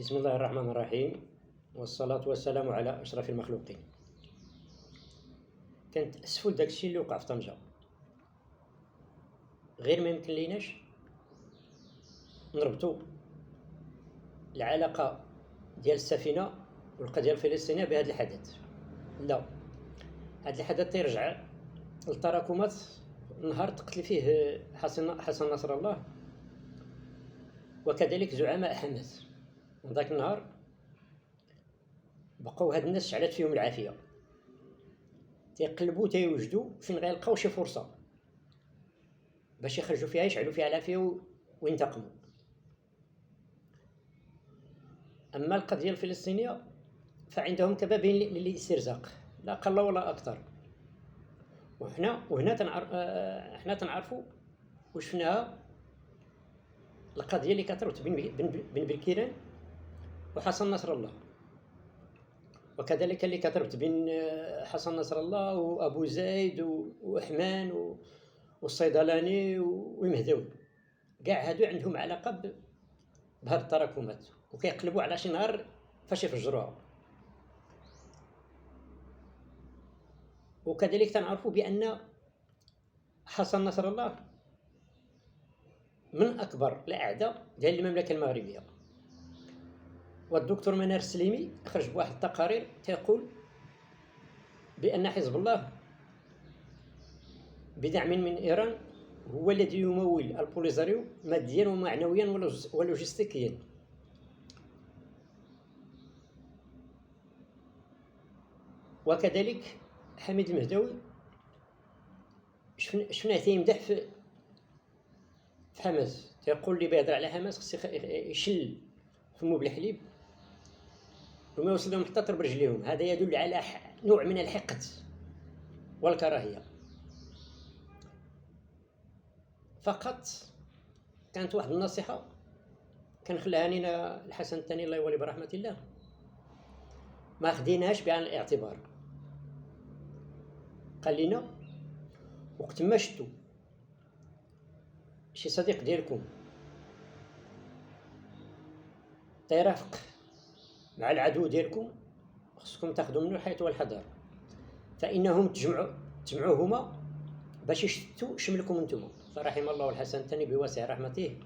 بسم الله الرحمن الرحيم، والصلاة والسلام على أشرف المخلوقين. كنتأسفو لداكشي اللي وقع في طنجة، غير ما يمكن ليناش نربطو العلاقة ديال السفينة والقضية الفلسطينية بهذا الحدث. لا، هذا الحدث تيرجع للتراكمات نهار تقتل فيه حسن نصر الله وكذلك زعماء حماس. من ذاك النهار بقاو هاد الناس شعلت فيهم العافية، تيقلبوا تيوجدوا فين غيلقاو شي فرصة باش يخرجوا فيها، يشعلوا فيها العافية وينتقموا. أما القضية الفلسطينية فعندهم كبابين للاسترزاق، لا أقل ولا أكثر. وهنا تنعرفوا وشفناها القضية اللي كتربط بين بكيران وحسن نصر الله، وكذلك اللي كتربط بين حسن نصر الله وأبو زيد وأحمان والصيدلاني والمهدوي. كاع هادو عندهم علاقة بهاد التراكمات، وكيقلبوا على شي نهار فاش يفجروها. وكذلك تنعرفوا بأن حسن نصر الله من أكبر الأعداء ديال المملكة المغربية. والدكتور منار السليمي خرج بواحد التقارير تيقول بأن حزب الله بدعم من إيران هو الذي يمول البوليزاريو ماديا ومعنويا ولوجستيكيا. وكذلك حميد المهدوي شفناه تيمدح في حماس، تيقول اللي بيهضر على حماس خصو يشل فمو بالحليب وما يوصل لهم حتى ضرب رجليهم. هذا يدل على نوع من الحقد والكراهية. فقط كانت واحد النصيحة كنخليها لينا الحسن الثاني الله يولي برحمة الله، ما خديناهاش بعين الاعتبار. قال لنا وقت ما شفتوا شي صديق ديالكم تيرافق مع العدو ديالكم خصكم تاخذوا منه الحيط والحذر، فإنهم تجمعوهما باش يشتتوا شملكم انتم. فرحم الله الحسن الثاني بواسع رحمته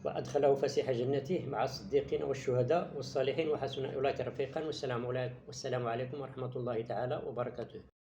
وأدخله فسيح جنته مع الصديقين والشهداء والصالحين وحسن أولئك رفيقا. والسلام عليكم ورحمة الله تعالى وبركاته.